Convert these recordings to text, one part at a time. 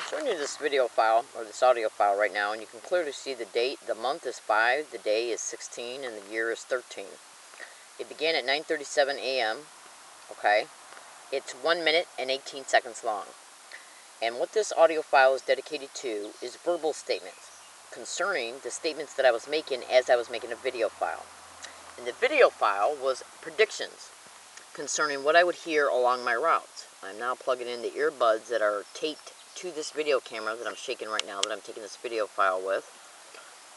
showing you this video file, or this audio file right now, and you can clearly see the date. The month is 5, the day is 16, and the year is 13. It began at 9:37 a.m., okay? It's 1 minute and 18 seconds long. And what this audio file is dedicated to is verbal statements concerning the statements that I was making as I was making a video file. And the video file was predictions concerning what I would hear along my routes. I'm now plugging in the earbuds that are taped to this video camera that I'm shaking right now, that I'm taking this video file with.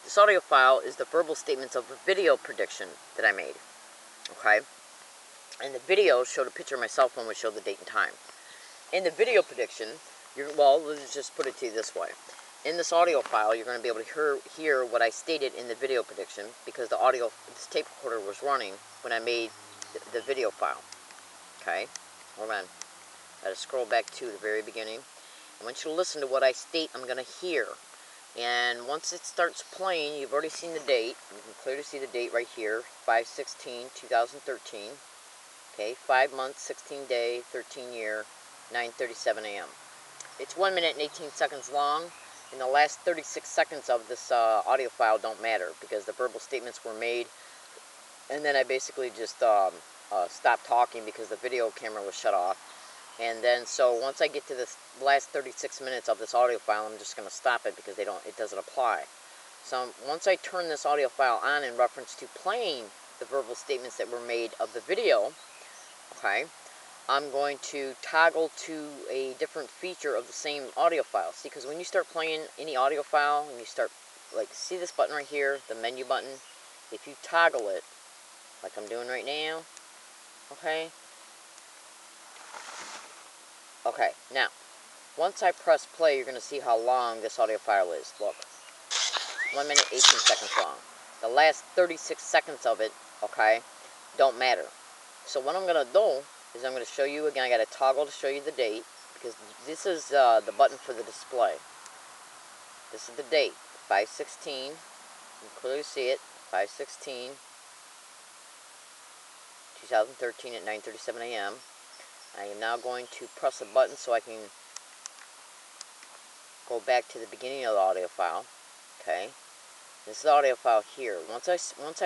This audio file is the verbal statements of a video prediction that I made, okay? And the video showed a picture of my cell phone, which showed the date and time. In the video prediction, well, let's just put it to you this way. In this audio file, you're going to be able to hear what I stated in the video prediction, because this tape recorder was running when I made the video file. Okay, hold on. Got to scroll back to the very beginning. I want you to listen to what I state I'm going to hear. And once it starts playing, you've already seen the date. You can clearly see the date right here, 5/16/2013. Okay, 5 months, 16 day, 13 year, 9:37 a.m. It's 1 minute and 18 seconds long. And the last 36 seconds of this audio file don't matter, because the verbal statements were made. And then I basically just stopped talking because the video camera was shut off. And then, so once I get to the last 36 minutes of this audio file, I'm just going to stop it because it doesn't apply. So once I turn this audio file on in reference to playing the verbal statements that were made of the video, okay, I'm going to toggle to a different feature of the same audio file. See, because when you start playing any audio file, and you start, like, see this button right here, the menu button? If you toggle it, like I'm doing right now, okay? Okay, now, once I press play, you're going to see how long this audio file is. Look, 1 minute, 18 seconds long. The last 36 seconds of it, okay, don't matter. So what I'm going to do is I'm going to show you, again, I got to toggle to show you the date, because this is the button for the display. This is the date, 5/16, you can clearly see it, 5/16, 2013 at 9:37 a.m. I am now going to press a button so I can go back to the beginning of the audio file. Okay, this is the audio file here. Once I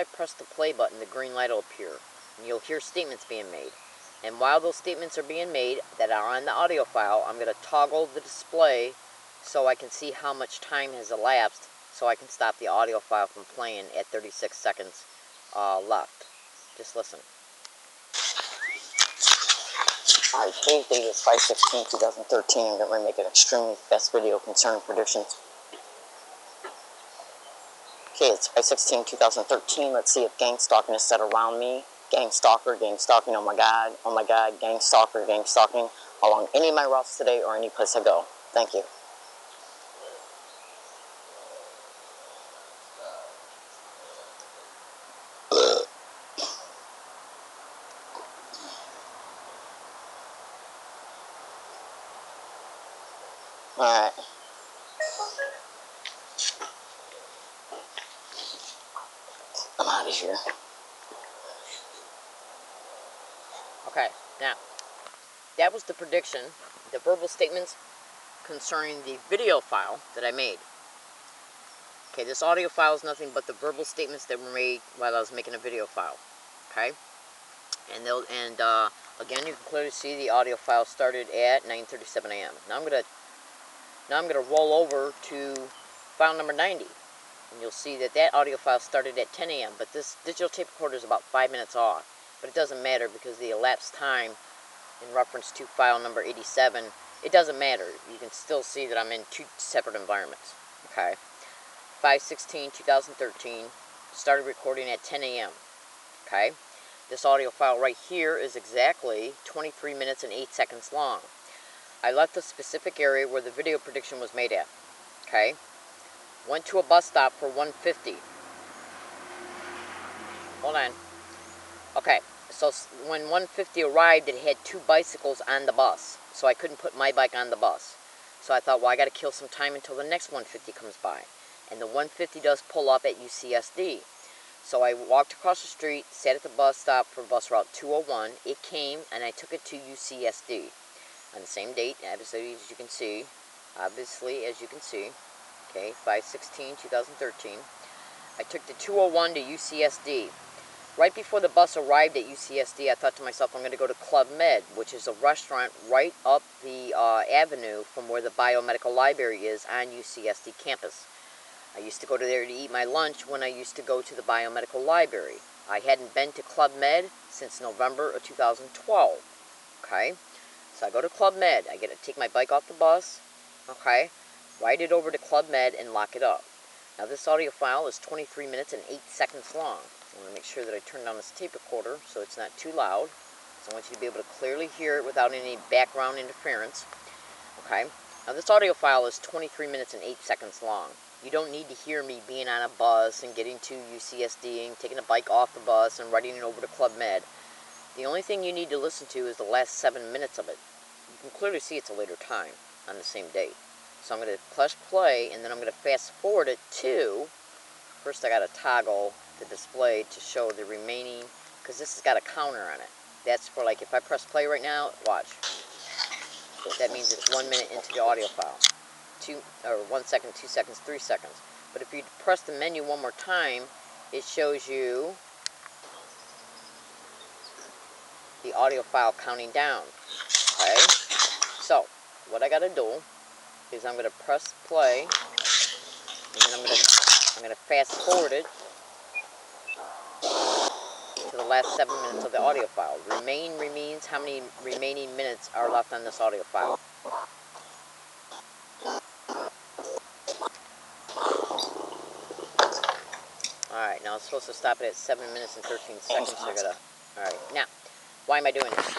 press the play button, the green light will appear, and you'll hear statements being made. And while those statements are being made that are on the audio file, I'm going to toggle the display so I can see how much time has elapsed, so I can stop the audio file from playing at 36 seconds left. Just listen. Alright, today's date is 5/16/2013. I'm going to make an extremely fast video concerning predictions. Okay, it's 5/16/2013. Let's see if gang stalking is set around me. Gang stalker, gang stalking, oh my god, gang stalker, gang stalking along any of my routes today or any place I go. Thank you. Alright. I'm out of here. Okay, now, that was the prediction, the verbal statements concerning the video file that I made. Okay, this audio file is nothing but the verbal statements that were made while I was making a video file. Okay? And again, you can clearly see the audio file started at 9:37 a.m. Now I'm gonna roll over to file number 90. And you'll see that audio file started at 10 a.m. But this digital tape recorder is about 5 minutes off. But it doesn't matter, because the elapsed time in reference to file number 87, it doesn't matter. You can still see that I'm in two separate environments. Okay? 5/16/2013, started recording at 10 a.m. Okay? This audio file right here is exactly 23 minutes and 8 seconds long. I left the specific area where the video prediction was made at. Okay? Went to a bus stop for 150. Hold on. Okay, so when 150 arrived, it had 2 bicycles on the bus. So I couldn't put my bike on the bus. So I thought, well, I got to kill some time until the next 150 comes by. And the 150 does pull up at UCSD. So I walked across the street, sat at the bus stop for bus route 201. It came, and I took it to UCSD. On the same date, obviously, as you can see, Obviously, as you can see, okay, 5/16/2013. I took the 201 to UCSD. Right before the bus arrived at UCSD, I thought to myself, I'm going to go to Club Med, which is a restaurant right up the avenue from where the biomedical library is on UCSD campus. I used to go to there to eat my lunch when I used to go to the biomedical library. I hadn't been to Club Med since November of 2012. Okay, so I go to Club Med. I get to take my bike off the bus. Okay, ride it over to Club Med and lock it up. Now this audio file is 23 minutes and 8 seconds long. I want to make sure that I turn down this tape recorder so it's not too loud. So I want you to be able to clearly hear it without any background interference. Okay, now this audio file is 23 minutes and 8 seconds long. You don't need to hear me being on a bus and getting to UCSD and taking a bike off the bus and riding it over to Club Med. The only thing you need to listen to is the last 7 minutes of it. You can clearly see it's a later time on the same date. So I'm going to press play, and then I'm going to fast forward it to, first I got to toggle the display to show the remaining, because this has got a counter on it. That's for, like, if I press play right now, watch. That means it's 1 minute into the audio file. 1 second, 2 seconds, 3 seconds. But if you press the menu one more time, it shows you the audio file counting down. Okay? So, what I got to do is I'm going to press play, and then I'm going to fast forward it to the last 7 minutes of the audio file. Remain means how many remaining minutes are left on this audio file. Alright, now it's supposed to stop it at 7 minutes and 13 seconds, so I gotta... Alright, now, why am I doing this?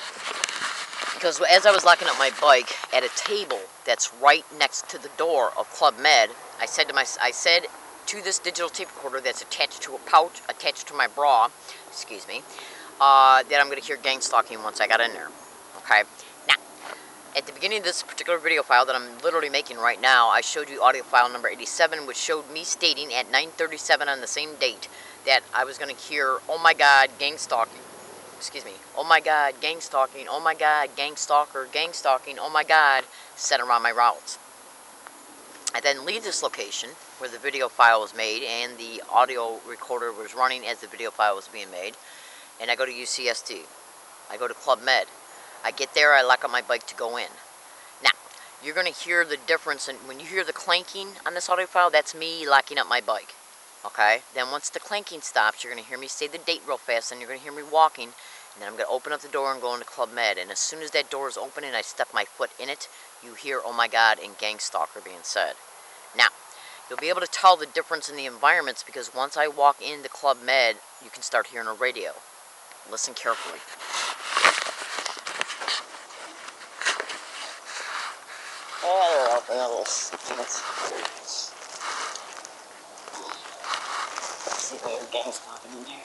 Because as I was locking up my bike at a table that's right next to the door of Club Med, I said to this digital tape recorder that's attached to a pouch, attached to my bra, excuse me, that I'm going to hear gang stalking once I got in there. Okay? Now, at the beginning of this particular video file that I'm literally making right now, I showed you audio file number 87, which showed me stating at 9:37 on the same date that I was going to hear, oh my God, gang stalking. Excuse me, oh my God, gang stalking, oh my God, gang stalker, gang stalking, oh my God, set around my routes. I then leave this location where the video file was made and the audio recorder was running as the video file was being made, and I go to UCSD. I go to Club Med. I get there, I lock up my bike to go in. Now, you're going to hear the difference, and when you hear the clanking on this audio file, that's me locking up my bike. Okay? Then once the clanking stops, you're going to hear me say the date real fast, and you're going to hear me walking, and then I'm going to open up the door and go into Club Med. And as soon as that door is open and I step my foot in it, you hear, oh my God, and gang stalker being said. Now, you'll be able to tell the difference in the environments because once I walk into Club Med, you can start hearing a radio. Listen carefully. Oh, open a little. See if there's gang stalking in here.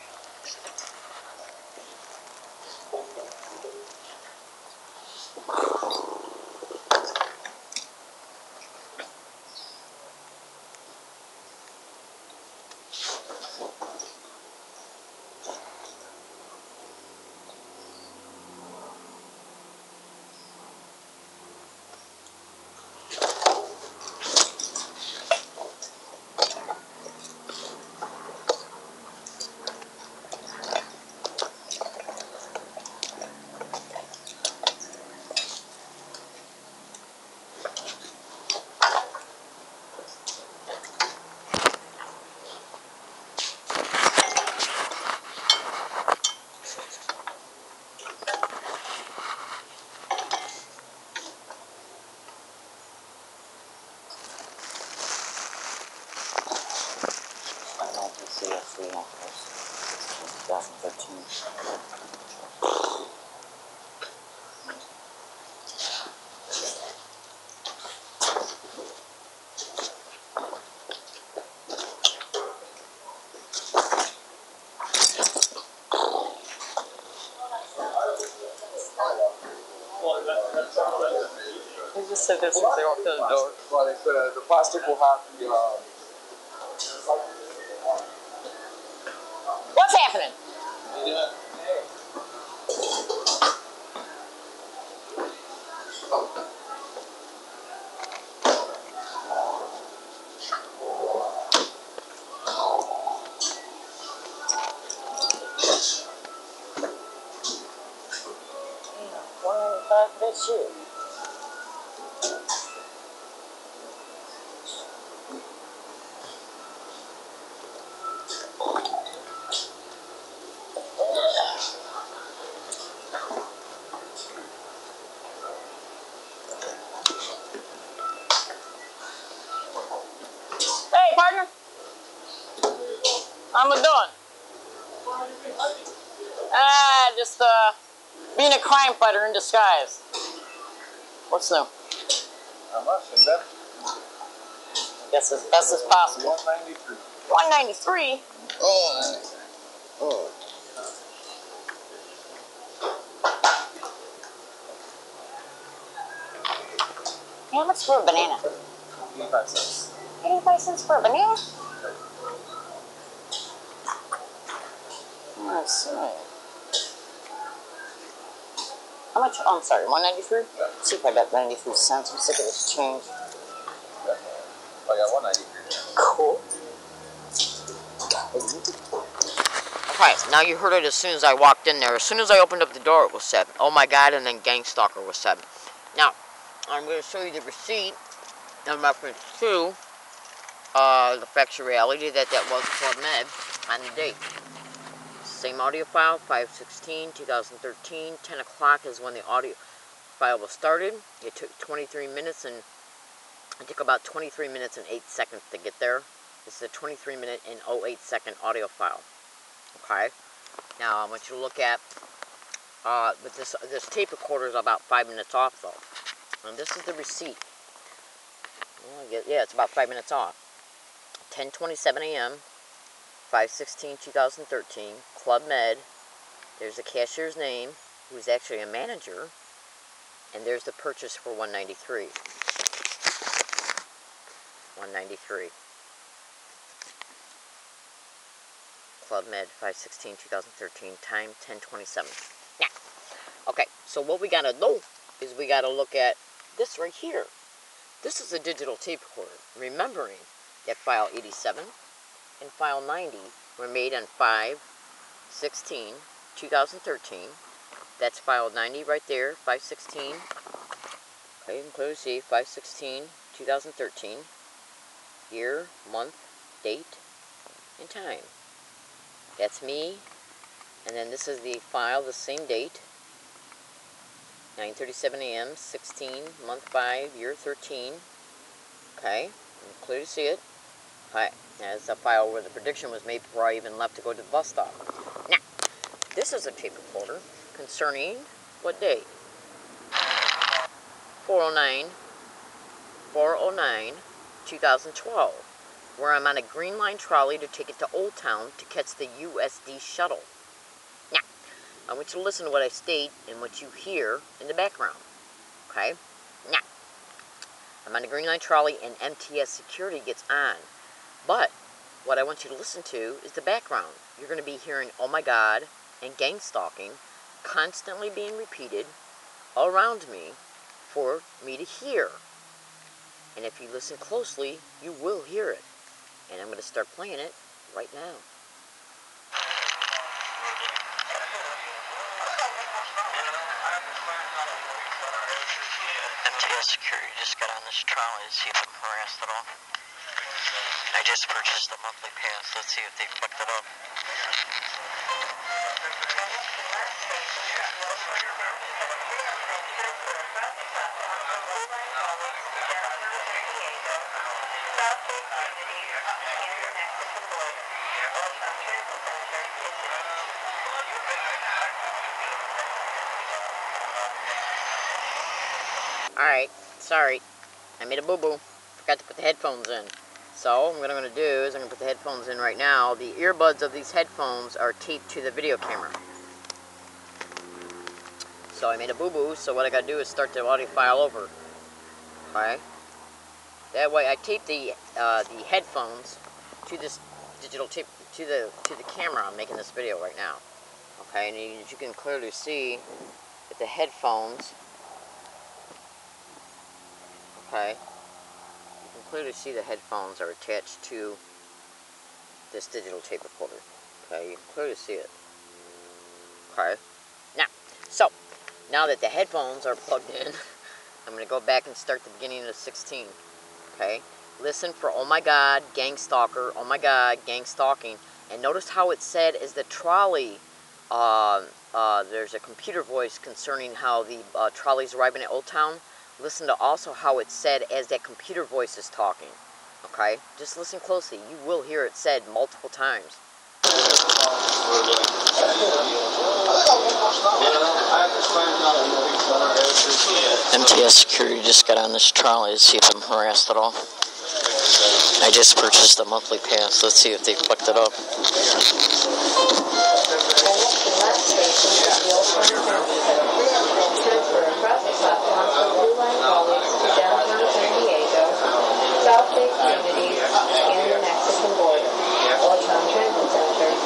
DSCN2973 2013. They just said this since they walked in the door. Well, they said the plastic will have the. What's happening? Yeah. too. Hey, partner. How am I doing? Just being a crime fighter in disguise. What's new? How much is that? I guess as best as possible. 193. 193? Oh. How much for a banana? 85 cents. 85 cents for a banana? Let's see. How much? Oh, I'm sorry, 193? Let's see if I got 93 cents. I'm sick of this change. I got 193. Cool. Okay, now you heard it as soon as I walked in there. As soon as I opened up the door, it was said, "Oh my God," and then "Gang Stalker" was said. Now, I'm going to show you the receipt in reference to the factual reality that was Club Med on the date. Same audio file, 5/16/2013, 10 o'clock is when the audio file was started. It took 23 minutes and it took about 23 minutes and 8 seconds to get there. This is a 23 minute and 08 second audio file. Okay? Now I want you to look at, but this tape recorder is about 5 minutes off though. And this is the receipt. Yeah, it's about 5 minutes off. 10:27 a.m., 5/16/2013, Club Med. There's the cashier's name, who's actually a manager, and there's the purchase for 193. 193. Club Med, 5/16/2013, time 10:27. Now, okay, so what we gotta do is we gotta look at this right here. This is a digital tape recorder, remembering that file 87 and file 90 were made on 5/16/2013. That's file 90 right there, 5/16. Okay, you can clearly see 5/16/2013. Year, month, date, and time. That's me. And then this is the file, the same date. 9:37 a.m., 16, month 5, year 13. Okay, you can clearly see it. Hi, that's a file where the prediction was made before I even left to go to the bus stop. Now, this is a tape recorder concerning what date? 4/09/2012, where I'm on a green line trolley to take it to Old Town to catch the USD shuttle. Now, I want you to listen to what I state and what you hear in the background. Okay? Now, I'm on a green line trolley and MTS security gets on. But what I want you to listen to is the background. You're going to be hearing "Oh my God" and "gang stalking" constantly being repeated around me for me to hear. And if you listen closely, you will hear it. And I'm going to start playing it right now. MTS security just got on this trolley to see if I'm harassed at all. I just purchased a monthly pass. Let's see if they fucked it up. Alright, sorry. I made a boo-boo. Forgot to put the headphones in. So, what I'm going to do is I'm going to put the headphones in right now. The earbuds of these headphones are taped to the video camera. So I made a boo-boo, so what I got to do is start the audio file over. Okay? That way I tape the headphones to this digital tape, to the camera I'm making this video right now. Okay, and you can clearly see that the headphones, okay, you can clearly see the headphones are attached to this digital tape recorder. Okay, you can clearly see it. Okay, now, so Now that the headphones are plugged in, I'm going to go back and start the beginning of 16. Okay? Listen for oh my god, gang stalker, oh my god, gang stalking. And notice how it said as the trolley, there's a computer voice concerning how the trolley's arriving at Old Town. Listen to also how it's said as that computer voice is talking. Okay? Just listen closely. You will hear it said multiple times. MTS security just got on this trolley to see if I'm harassed at all. I just purchased a monthly pass. Let's see if they fucked it up. Transfer across the platform from Blue Line College to downtown San Diego, South Bay Communities, and the Mexican border. Old Town Transit Center is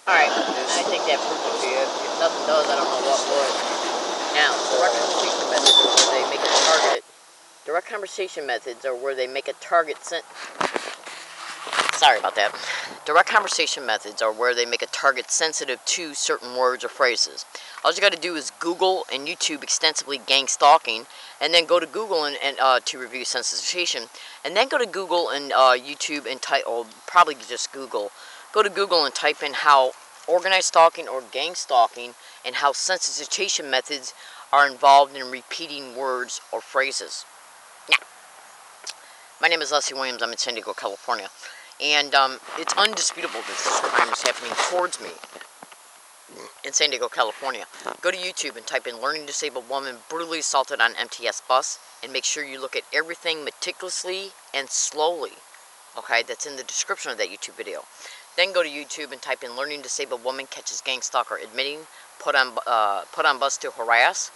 Alright, I think that proves it to you. If nothing does, I don't know what would. Now, direct conversation methods are where they make a target. Direct conversation methods are where they make a target Sorry about that. Direct conversation methods are where they make a target sensitive to certain words or phrases. All you got to do is Google and YouTube extensively gang stalking, and then go to Google and to review sensitization, and then go to Google and YouTube and type, or probably just Google. Go to Google and type in how organized stalking or gang stalking and how sensitization methods are involved in repeating words or phrases. Now, my name is Leslie Williams. I'm in San Diego, California. And it's undisputable that this crime is happening towards me in San Diego, California. Go to YouTube and type in learning disabled woman brutally assaulted on MTS bus, and make sure you look at everything meticulously and slowly. Okay, that's in the description of that YouTube video. Then go to YouTube and type in learning disabled woman catches gang stalker admitting, put on bus to harass,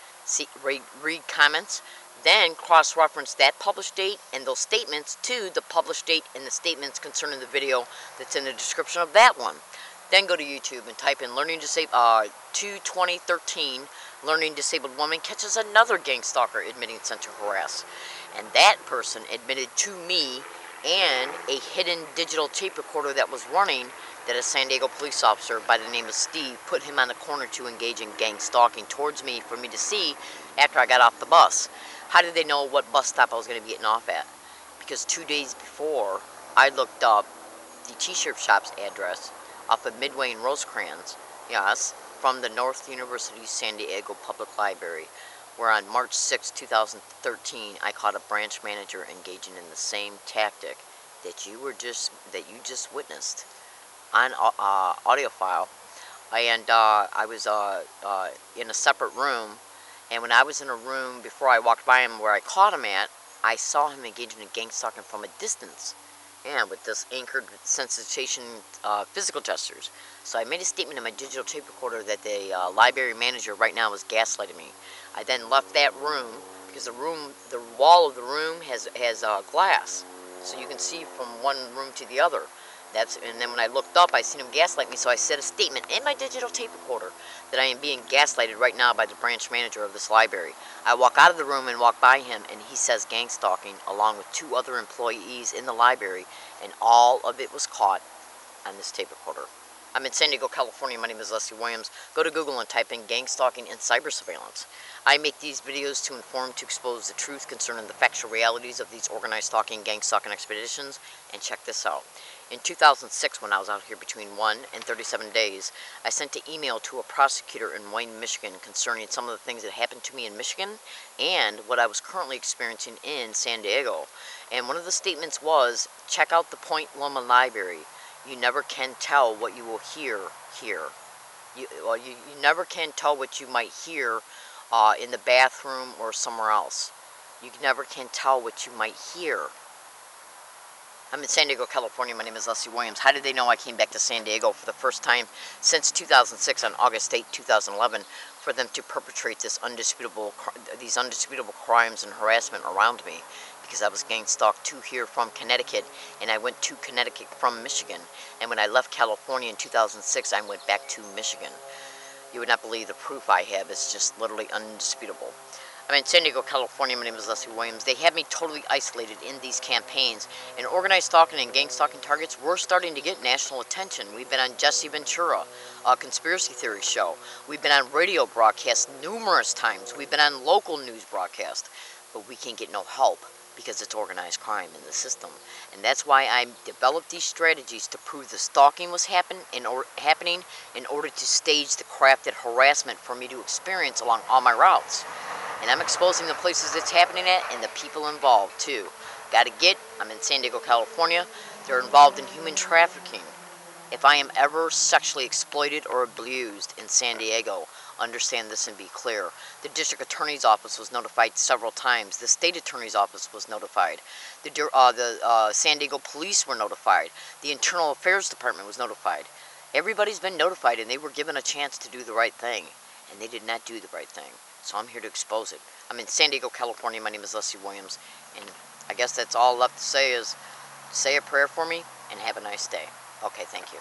read comments. Then cross-reference that published date and those statements to the published date and the statements concerning the video that's in the description of that one. Then go to YouTube and type in 2013 learning disabled woman catches another gang stalker admitting sent to harass. And that person admitted to me and a hidden digital tape recorder that was running that a San Diego police officer by the name of Steve put him on the corner to engage in gang stalking towards me for me to see after I got off the bus. How did they know what bus stop I was going to be getting off at? Because 2 days before, I looked up the t-shirt shop's address off of Midway and Rosecrans, yes, from the North University San Diego Public Library, where on March 6, 2013, I caught a branch manager engaging in the same tactic that you just witnessed on audio file. And I was in a separate room. And when I was in a room, before I walked by him where I caught him at, I saw him engaging in gang stalking from a distance. And with this anchored sensitization physical gestures. So I made a statement in my digital tape recorder that the library manager right now was gaslighting me. I then left that room, because the wall of the room has glass. So you can see from one room to the other. And then when I looked up, I seen him gaslight me, so I said a statement in my digital tape recorder that I am being gaslighted right now by the branch manager of this library. I walk out of the room and walk by him, and he says gang stalking, along with 2 other employees in the library, and all of it was caught on this tape recorder. I'm in San Diego, California. My name is Leslie Williams. Go to Google and type in gang stalking and cyber surveillance. I make these videos to inform, to expose the truth concerning the factual realities of these organized stalking, gang stalking expeditions. And check this out. In 2006, when I was out here between 1 and 37 days, I sent an email to a prosecutor in Wayne, Michigan concerning some of the things that happened to me in Michigan and what I was currently experiencing in San Diego. And one of the statements was, check out the Point Loma Library. You never can tell what you will hear here. You never can tell what you might hear in the bathroom or somewhere else. You never can tell what you might hear. I'm in San Diego, California. My name is Leslie Williams. How did they know I came back to San Diego for the first time since 2006 on August 8, 2011 for them to perpetrate these undisputable crimes and harassment around me? Because I was gang stalked to here from Connecticut, and I went to Connecticut from Michigan. And when I left California in 2006, I went back to Michigan. You would not believe the proof I have. It's just literally undisputable. I'm in San Diego, California. My name is Leslie Williams. They have me totally isolated in these campaigns. And organized stalking and gang stalking targets, we're starting to get national attention. We've been on Jesse Ventura, a conspiracy theory show. We've been on radio broadcasts numerous times. We've been on local news broadcasts. But we can't get no help because it's organized crime in the system. And that's why I developed these strategies to prove the stalking was happening in order to stage the crafted harassment for me to experience along all my routes. And I'm exposing the places it's happening at and the people involved too. I'm in San Diego, California. They're involved in human trafficking. If I am ever sexually exploited or abused in San Diego, understand this and be clear. The district attorney's office was notified several times. The state attorney's office was notified. The San Diego police were notified. The internal affairs department was notified. Everybody's been notified, and they were given a chance to do the right thing. And they did not do the right thing. So I'm here to expose it. I'm in San Diego, California. My name is Leslie Williams. And I guess that's all left to say is say a prayer for me and have a nice day. Okay, thank you.